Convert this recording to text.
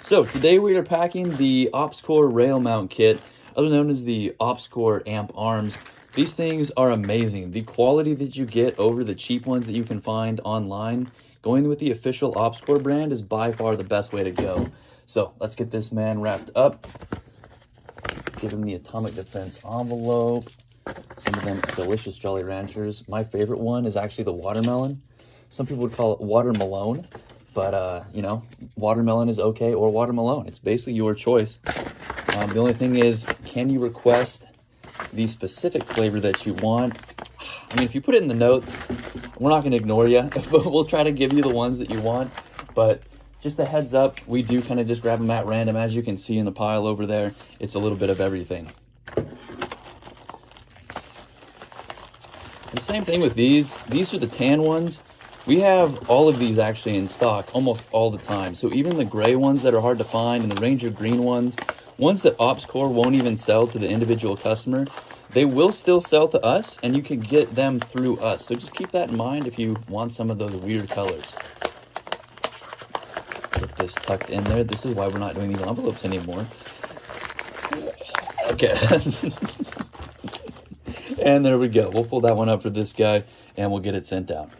So today we are packing the OpsCore rail mount kit, other known as the OpsCore amp arms. These things are amazing. The quality that you get over the cheap ones that you can find online, going with the official OpsCore brand is by far the best way to go. So let's get this man wrapped up. Give him the Atomic Defense envelope. Some of them delicious Jolly Ranchers. My favorite one is actually the watermelon. Some people would call it watermelon, but you know, watermelon is okay, or watermelon. It's basically your choice. The only thing is, can you request the specific flavor that you want? I mean, if you put it in the notes, we're not going to ignore you, but we'll try to give you the ones that you want. But just a heads up, we do kind of just grab them at random. As you can see in the pile over there, it's a little bit of everything. The same thing with these. These are the tan ones. We have all of these actually in stock almost all the time. So even the gray ones that are hard to find and the Ranger green ones that OpsCore won't even sell to the individual customer, they will still sell to us, and you can get them through us. So just keep that in mind if you want some of those weird colors. Get this tucked in there. This is why we're not doing these envelopes anymore. Okay. And there we go. We'll pull that one up for this guy, and we'll get it sent out.